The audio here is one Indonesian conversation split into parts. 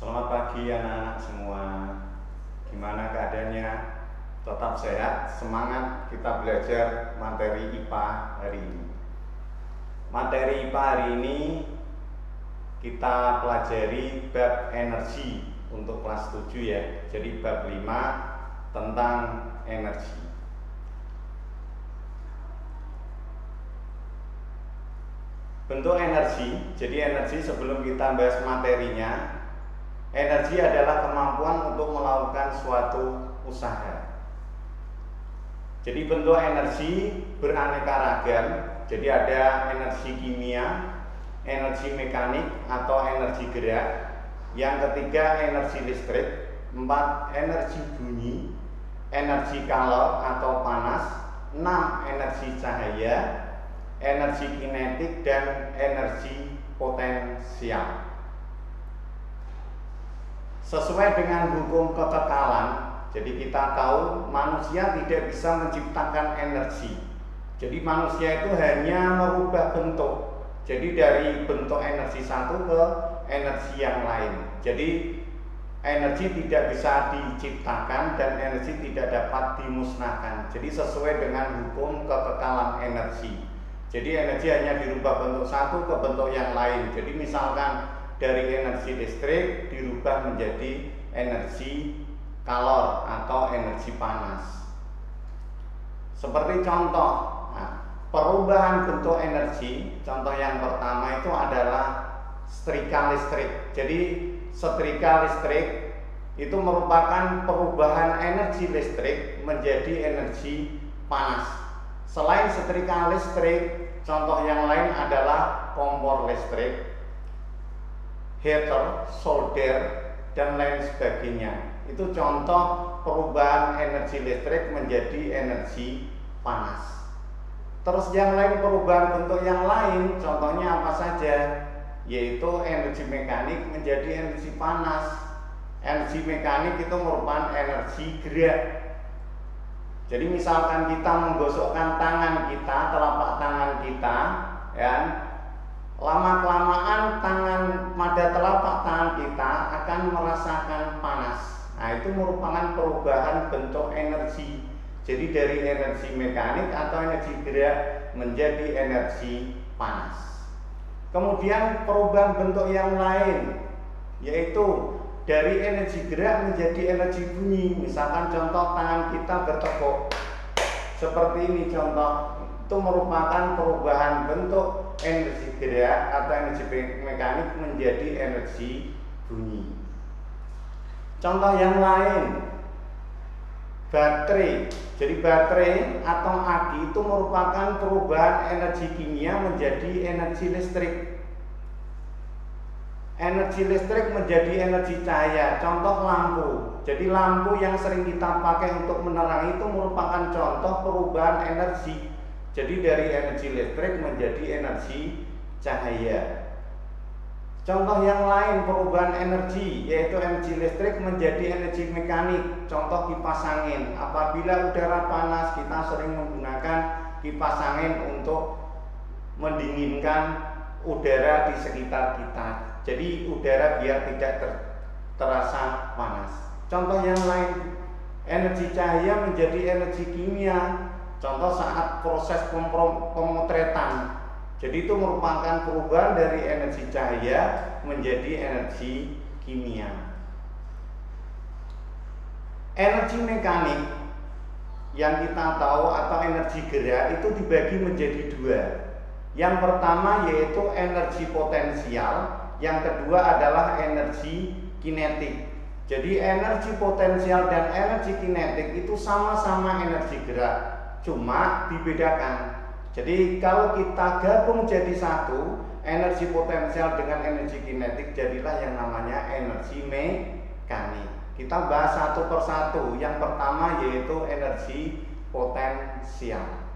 Selamat pagi anak-anak semua. Gimana keadaannya? Tetap sehat, semangat kita belajar materi IPA hari ini. Materi IPA hari ini kita pelajari bab energi untuk kelas 7 ya. Jadi bab 5 tentang energi. Bentuk energi. Jadi energi sebelum kita bahas materinya, energi adalah kemampuan untuk melakukan suatu usaha. Jadi bentuk energi beraneka ragam. Jadi ada energi kimia, energi mekanik atau energi gerak. Yang ketiga energi listrik. 4 energi bunyi, energi kalor atau panas. 6 energi cahaya, energi kinetik dan energi potensial. Sesuai dengan hukum kekekalan, jadi kita tahu manusia tidak bisa menciptakan energi. Jadi manusia itu hanya merubah bentuk. Jadi dari bentuk energi satu ke energi yang lain. Jadi energi tidak bisa diciptakan dan energi tidak dapat dimusnahkan. Jadi sesuai dengan hukum kekekalan energi. Jadi energi hanya dirubah bentuk satu ke bentuk yang lain. Jadi misalkan dari energi listrik dirubah menjadi energi kalor atau energi panas. Seperti contoh, perubahan bentuk energi, contoh yang pertama itu adalah setrika listrik. Jadi setrika listrik itu merupakan perubahan energi listrik menjadi energi panas. Selain setrika listrik, contoh yang lain adalah kompor listrik, heater, solder, dan lain sebagainya. Itu contoh perubahan energi listrik menjadi energi panas. Terus yang lain, perubahan bentuk yang lain, contohnya apa saja? Yaitu energi mekanik menjadi energi panas. Energi mekanik itu merupakan energi gerak. Jadi misalkan kita menggosokkan tangan kita, telapak tangan kita, ya, lama-kelamaan tangan pada telapak tangan kita akan merasakan panas. Nah, itu merupakan perubahan bentuk energi. Jadi dari energi mekanik atau energi gerak menjadi energi panas. Kemudian perubahan bentuk yang lain, yaitu dari energi gerak menjadi energi bunyi. Misalkan contoh tangan kita bertepuk seperti ini contoh. Itu merupakan perubahan bentuk energi gerak atau energi mekanik menjadi energi bunyi. Contoh yang lain, baterai. Jadi baterai atau aki itu merupakan perubahan energi kimia menjadi energi listrik. Energi listrik menjadi energi cahaya. Contoh lampu. Jadi lampu yang sering kita pakai untuk menerangi itu merupakan contoh perubahan energi. Jadi dari energi listrik menjadi energi cahaya. Contoh yang lain perubahan energi, yaitu energi listrik menjadi energi mekanik. Contoh kipas angin. Apabila udara panas, kita sering menggunakan kipas angin untuk mendinginkan udara di sekitar kita. Jadi udara biar tidak terasa panas. Contoh yang lain, energi cahaya menjadi energi kimia. Contoh saat proses pemotretan. Jadi itu merupakan perubahan dari energi cahaya menjadi energi kimia. Energi mekanik yang kita tahu atau energi gerak itu dibagi menjadi 2. Yang pertama yaitu energi potensial, yang kedua adalah energi kinetik. Jadi energi potensial dan energi kinetik itu sama-sama energi gerak, cuma dibedakan. Jadi kalau kita gabung jadi satu, energi potensial dengan energi kinetik jadilah yang namanya energi mekanik. Kita bahas satu persatu. Yang pertama yaitu energi potensial.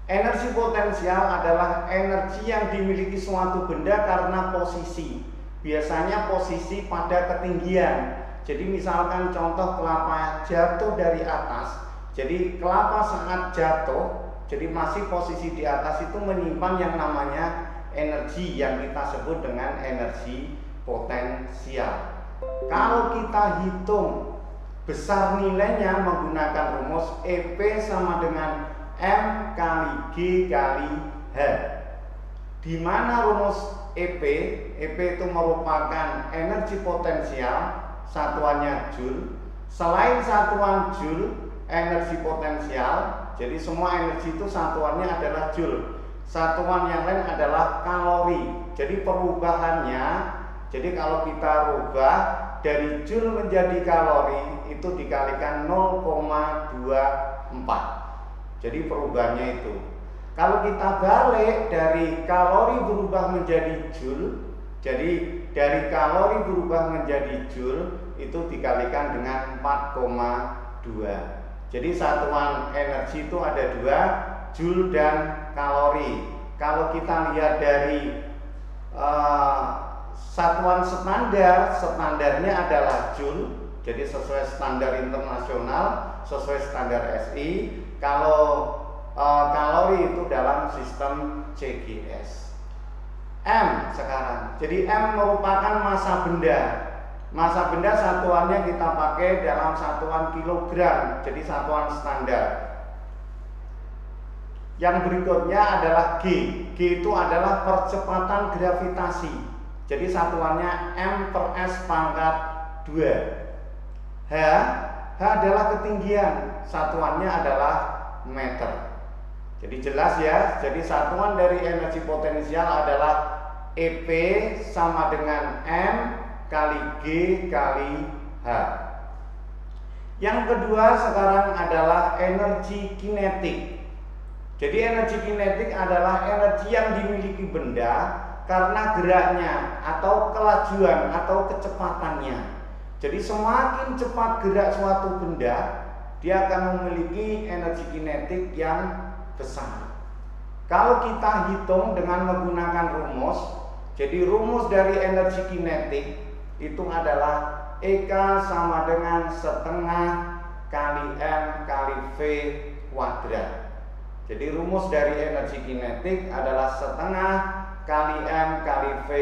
Energi potensial adalah energi yang dimiliki suatu benda karena posisi. Biasanya posisi pada ketinggian. Jadi misalkan contoh kelapa jatuh dari atas. Jadi kelapa saat jatuh, jadi masih posisi di atas itu menyimpan yang namanya energi yang kita sebut dengan energi potensial. Kalau kita hitung besar nilainya menggunakan rumus EP sama dengan M kali G kali H, di mana rumus EP itu merupakan energi potensial, satuannya Joule. Selain satuan Joule, energi potensial, jadi semua energi itu satuannya adalah Joule. Satuan yang lain adalah kalori. Jadi perubahannya, jadi kalau kita rubah dari Joule menjadi kalori itu dikalikan 0,24. Jadi perubahannya itu. Kalau kita balik dari kalori berubah menjadi Joule, jadi dari kalori berubah menjadi Joule itu dikalikan dengan 4,2. Jadi satuan energi itu ada dua, Joule dan kalori. Kalau kita lihat dari satuan standarnya adalah Joule, jadi sesuai standar internasional, sesuai standar SI. Kalau kalori itu dalam sistem CGS. M sekarang, jadi M merupakan massa benda. Massa benda satuannya kita pakai dalam satuan kilogram, jadi satuan standar. Yang berikutnya adalah G. G itu adalah percepatan gravitasi. Jadi satuannya M per S pangkat 2. H adalah ketinggian. Satuannya adalah meter. Jadi jelas ya. Jadi satuan dari energi potensial adalah EP sama dengan M kali G kali H. Yang kedua sekarang adalah energi kinetik. Jadi energi kinetik adalah energi yang dimiliki benda karena geraknya atau kelajuan atau kecepatannya. Jadi semakin cepat gerak suatu benda, dia akan memiliki energi kinetik yang besar. Kalau kita hitung dengan menggunakan rumus, jadi rumus dari energi kinetik itu adalah EK sama dengan setengah kali M kali V kuadrat. Jadi rumus dari energi kinetik adalah setengah kali M kali V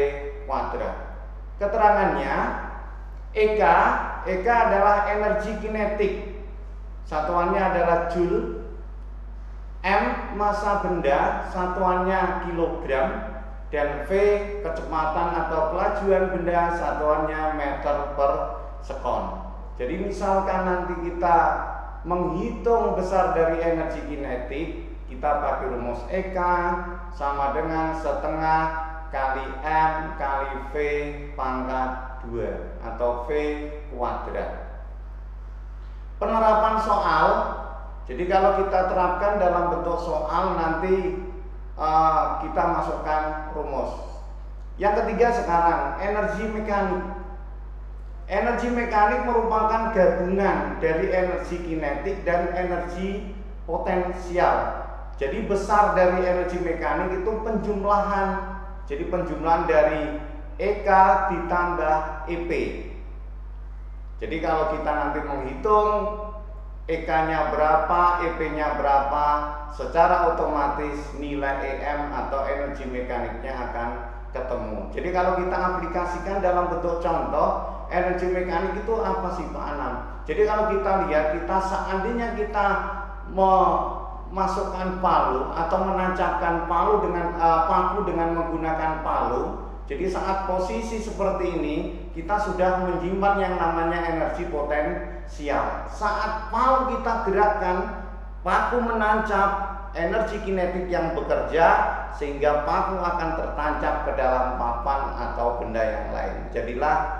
kuadrat. Keterangannya EK adalah energi kinetik, satuannya adalah Joule. M massa benda, satuannya kilogram. Dan V kecepatan atau kelajuan benda, satuannya meter per sekon. Jadi misalkan nanti kita menghitung besar dari energi kinetik, kita pakai rumus EK sama dengan setengah kali M kali V pangkat 2 atau V kuadrat. Penerapan soal, jadi kalau kita terapkan dalam bentuk soal nanti kita masukkan rumus. Yang ketiga sekarang energi mekanik. Energi mekanik merupakan gabungan dari energi kinetik dan energi potensial. Jadi besar dari energi mekanik itu penjumlahan. Jadi penjumlahan dari EK ditambah EP. Jadi kalau kita nanti menghitung EK-nya berapa, EP-nya berapa, secara otomatis nilai EM atau energi mekaniknya akan ketemu. Jadi kalau kita aplikasikan dalam bentuk contoh, energi mekanik itu apa sih Pak Anam? Jadi kalau kita lihat, kita seandainya kita memasukkan palu atau menancapkan palu dengan paku dengan menggunakan palu, jadi saat posisi seperti ini kita sudah menyimpan yang namanya energi potensial. Saat palu kita gerakkan, paku menancap, energi kinetik yang bekerja sehingga paku akan tertancap ke dalam papan atau benda yang lain. Jadilah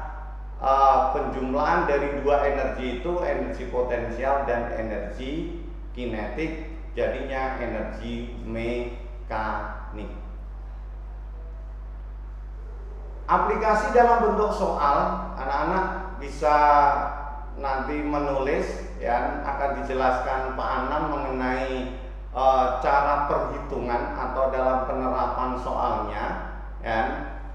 penjumlahan dari dua energi itu, energi potensial dan energi kinetik, jadinya energi mekanik. Aplikasi dalam bentuk soal, anak-anak bisa nanti menulis, ya, akan dijelaskan Pak Anam mengenai cara perhitungan atau dalam penerapan soalnya, ya.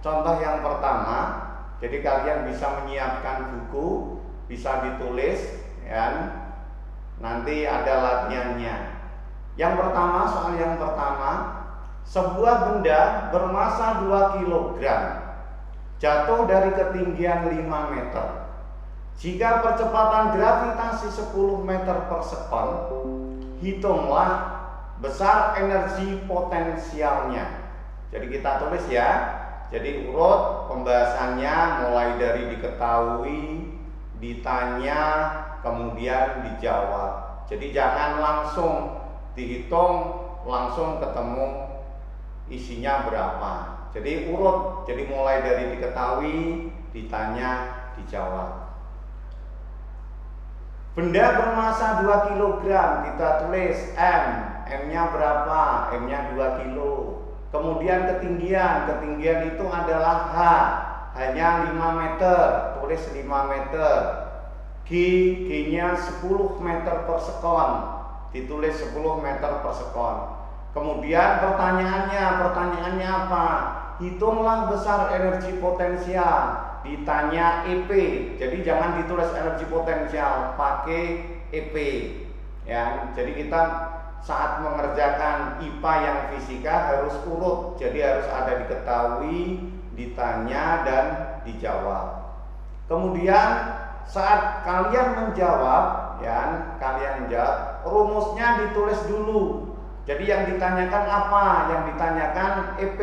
Contoh yang pertama, jadi kalian bisa menyiapkan buku, bisa ditulis, ya. Nanti ada latihannya. Yang pertama, soal yang pertama, sebuah benda bermassa 2 kg jatuh dari ketinggian 5 meter. Jika percepatan gravitasi 10 meter per sekon, hitunglah besar energi potensialnya. Jadi kita tulis ya. Jadi urut pembahasannya mulai dari diketahui, ditanya, kemudian dijawab. Jadi jangan langsung dihitung, langsung ketemu isinya berapa. Jadi urut, jadi mulai dari diketahui, ditanya, dijawab. Benda bermasa 2 kg, kita tulis M. M-nya berapa? M-nya 2 kilo. Kemudian ketinggian itu adalah H, hanya 5 meter, tulis 5 meter. G-nya 10 meter per sekon, ditulis 10 meter per sekon. Kemudian pertanyaannya apa? Hitunglah besar energi potensial. Ditanya EP, jadi jangan ditulis energi potensial, pakai EP ya. Jadi kita saat mengerjakan IPA yang fisika harus urut, jadi harus ada diketahui, ditanya, dan dijawab. Kemudian saat kalian menjawab ya, rumusnya ditulis dulu. Jadi yang ditanyakan apa? Yang ditanyakan EP.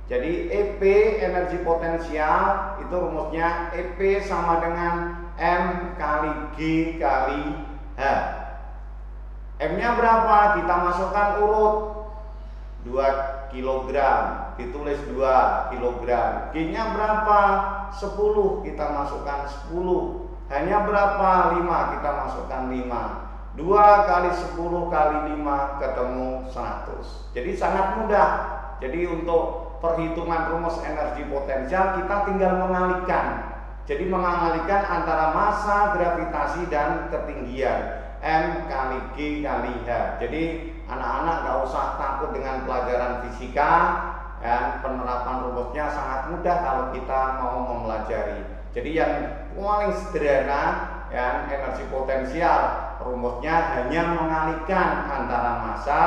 Jadi EP energi potensial itu rumusnya EP sama dengan M kali G kali H. M-nya berapa? Kita masukkan urut 2 kg, ditulis 2 kg. G-nya berapa? 10, kita masukkan 10. H-nya berapa? 5, kita masukkan 5. 2 kali 10 kali 5 ketemu 100. Jadi sangat mudah. Jadi untuk perhitungan rumus energi potensial kita tinggal mengalihkan. Jadi mengalihkan antara massa, gravitasi, dan ketinggian. M kali G kali H. Jadi anak-anak nggak usah takut dengan pelajaran fisika, dan penerapan rumusnya sangat mudah kalau kita mau mempelajari. Jadi yang paling sederhana ya, energi potensial rumusnya hanya mengalihkan antara massa,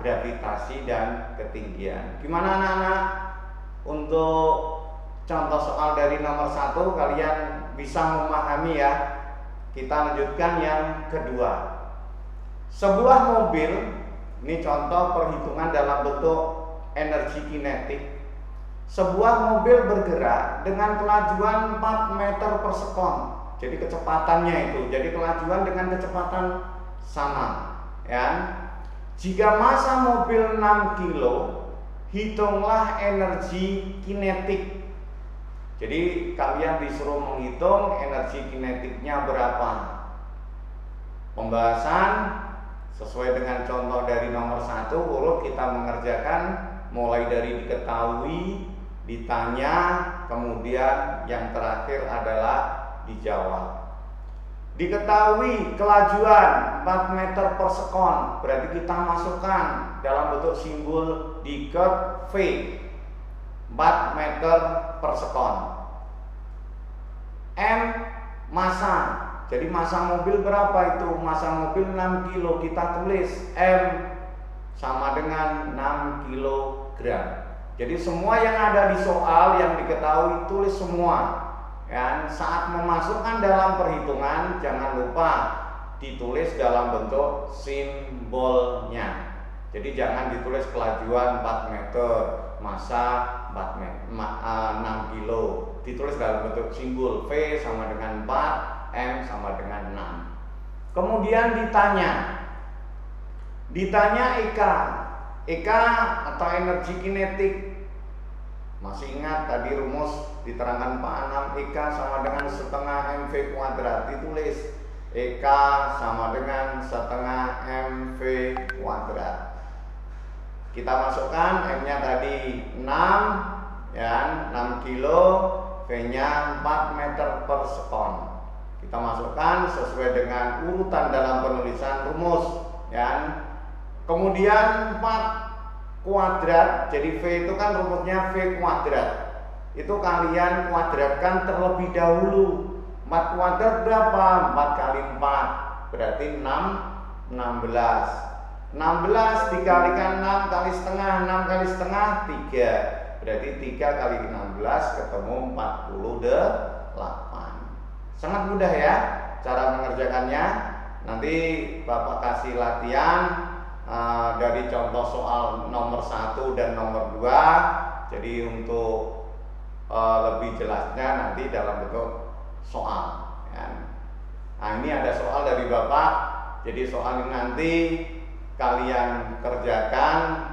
gravitasi, dan ketinggian. Gimana anak-anak? Untuk contoh soal dari nomor 1 kalian bisa memahami ya. Kita lanjutkan yang kedua. Sebuah mobil, ini contoh perhitungan dalam bentuk energi kinetik. Sebuah mobil bergerak dengan kelajuan 4 meter per sekon. Jadi kecepatannya itu, jadi kelajuan dengan kecepatan sama ya. Jika massa mobil 6 kilo, hitunglah energi kinetik. Jadi kalian disuruh menghitung energi kinetiknya berapa. Pembahasan sesuai dengan contoh dari nomor 1 urut kita mengerjakan mulai dari diketahui, ditanya, kemudian yang terakhir adalah dijawab. Diketahui kelajuan 4 meter per sekon, berarti kita masukkan dalam bentuk simbol diket V, 4 meter per sekon. M massa, jadi massa mobil berapa itu? Massa mobil 6 kilo, kita tulis M sama dengan 6 kilogram. Jadi semua yang ada di soal yang diketahui tulis semua. Dan saat memasukkan dalam perhitungan jangan lupa ditulis dalam bentuk simbolnya. Jadi jangan ditulis kelajuan 4 meter, massa 6 kilo. Ditulis dalam bentuk simbol V sama dengan 4, M sama dengan 6. Kemudian ditanya EK atau energi kinetik. Masih ingat tadi rumus diterangkan Pak Anam, EK sama dengan setengah MV kuadrat. Ditulis EK sama dengan setengah MV kuadrat. Kita masukkan M-nya tadi 6 ya, 6 kilo, V-nya 4 meter per sekon. Kita masukkan sesuai dengan urutan dalam penulisan rumus ya. Kemudian 4 kuadrat, jadi V itu kan rumusnya V kuadrat. Itu kalian kuadratkan terlebih dahulu. 4 kuadrat berapa? 4 kali 4 berarti 16 dikalikan 6 kali setengah 3. Berarti 3 kali 16 ketemu 48. Sangat mudah ya cara mengerjakannya. Nanti Bapak kasih latihan dari contoh soal nomor 1 dan nomor 2. Jadi untuk lebih jelasnya nanti dalam bentuk soal ya. Nah, ini ada soal dari Bapak. Jadi soal ini nanti kalian kerjakan.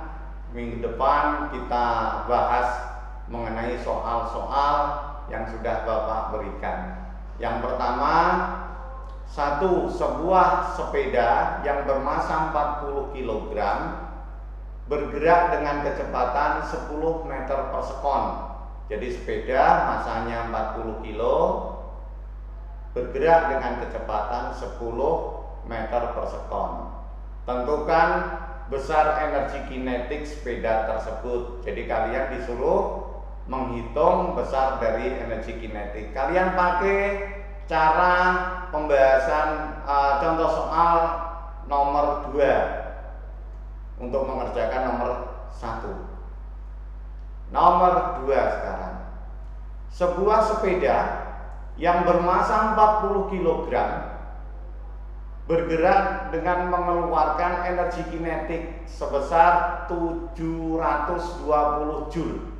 Minggu depan kita bahas mengenai soal-soal yang sudah Bapak berikan. Yang pertama, sebuah sepeda yang bermasa 40 kg bergerak dengan kecepatan 10 meter per sekon. Jadi sepeda masanya 40 kg bergerak dengan kecepatan 10 meter per sekon. Tentukan besar energi kinetik sepeda tersebut. Jadi kalian disuruh menghitung besar dari energi kinetik. Kalian pakai cara pembahasan contoh soal nomor 2 untuk mengerjakan nomor 1. Nomor 2 sekarang. Sebuah sepeda yang bermasa 40 kg bergerak dengan mengeluarkan energi kinetik sebesar 720 Joule.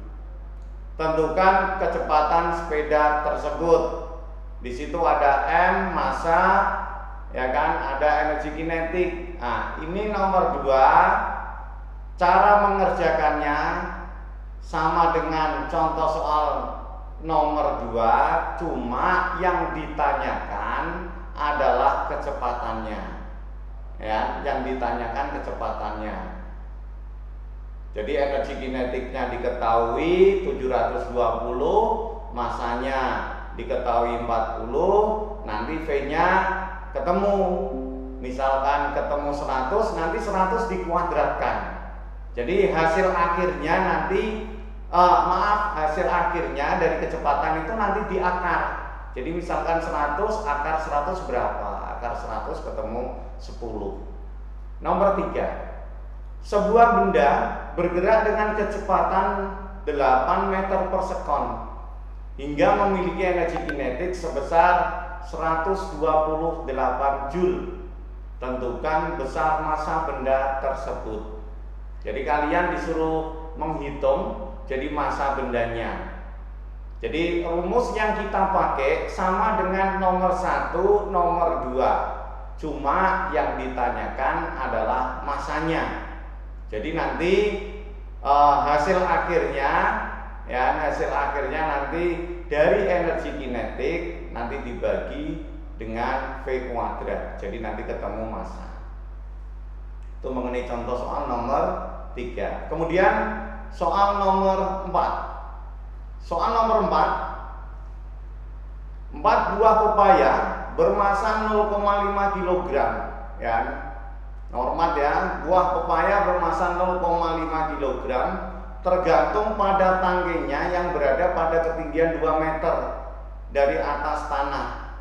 Tentukan kecepatan sepeda tersebut. Di situ ada M, massa, ya kan, ada energi kinetik. Nah, ini nomor 2. Cara mengerjakannya sama dengan contoh soal nomor 2, cuma yang ditanyakan adalah kecepatannya. Ya, yang ditanyakan kecepatannya. Jadi energi kinetiknya diketahui 720, masanya diketahui 40, nanti V-nya ketemu. Misalkan ketemu 100, nanti 100 dikuadratkan. Jadi hasil akhirnya nanti hasil akhirnya dari kecepatan itu nanti diakar. Jadi misalkan 100, akar 100 berapa? Akar 100 ketemu 10. Nomor 3. Sebuah benda bergerak dengan kecepatan 8 meter per sekon hingga memiliki energi kinetik sebesar 128 Joule. Tentukan besar massa benda tersebut. Jadi kalian disuruh menghitung jadi massa bendanya. Jadi rumus yang kita pakai sama dengan nomor 1, nomor 2. Cuma yang ditanyakan adalah massanya. Jadi nanti hasil akhirnya nanti dari energi kinetik nanti dibagi dengan V kuadrat. Jadi nanti ketemu massa. Itu mengenai contoh soal nomor 3. Kemudian soal nomor 4. Soal nomor 4. 4 buah pepaya bermasa 0,5 kg ya. Normat ya, buah pepaya bermasa 0,5 kg tergantung pada tanggenya yang berada pada ketinggian 2 meter dari atas tanah.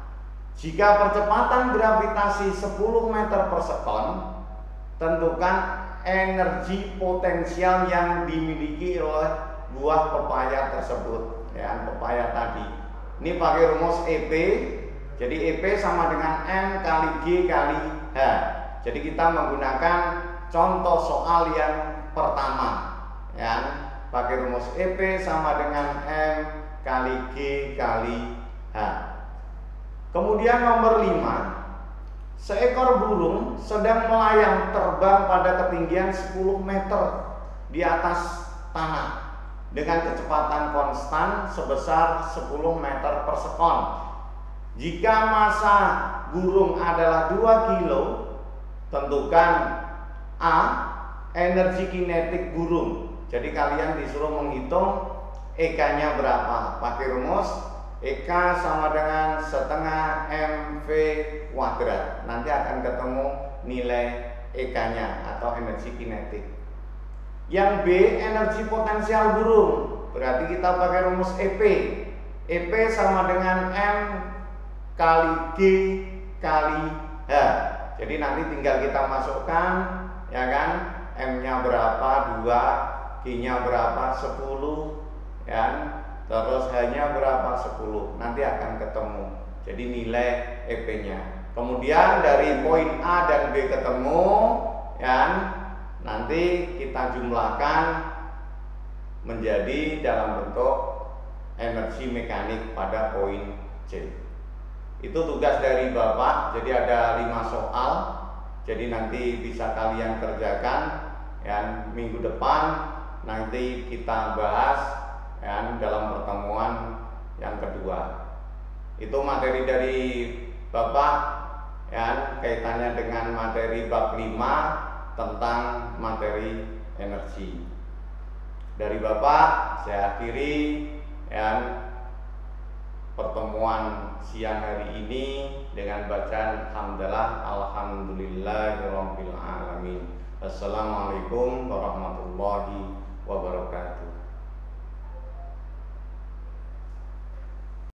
Jika percepatan gravitasi 10 meter per sekon, tentukan energi potensial yang dimiliki oleh buah pepaya tersebut ya, pepaya tadi. Ini pakai rumus EP. Jadi EP sama dengan M kali G kali H. Jadi kita menggunakan contoh soal yang pertama ya, pakai rumus EP sama dengan M kali G kali H. Kemudian nomor 5. Seekor burung sedang melayang terbang pada ketinggian 10 meter di atas tanah dengan kecepatan konstan sebesar 10 meter per sekon. Jika massa burung adalah 2 kilo, tentukan A, energi kinetik burung. Jadi kalian disuruh menghitung EK-nya berapa. Pakai rumus EK sama dengan setengah MV kuadrat. Nanti akan ketemu nilai EK-nya atau energi kinetik. Yang B, energi potensial burung. Berarti kita pakai rumus EP. EP sama dengan M kali G kali H. Jadi nanti tinggal kita masukkan ya kan, M-nya berapa 2, G-nya berapa 10, ya, terus hanya berapa 10, nanti akan ketemu. Jadi nilai EP-nya. Kemudian dari poin A dan B ketemu, ya, nanti kita jumlahkan menjadi dalam bentuk energi mekanik pada poin C. Itu tugas dari Bapak. Jadi ada 5 soal. Jadi nanti bisa kalian kerjakan, ya, minggu depan nanti kita bahas, ya, dalam pertemuan yang kedua. Itu materi dari Bapak, ya, kaitannya dengan materi bab 5 tentang materi energi. Dari Bapak saya akhiri, ya, pertemuan siang hari ini dengan bacaan hamdalah alhamdulillahirabbil alamin. Assalamualaikum warahmatullahi wabarakatuh.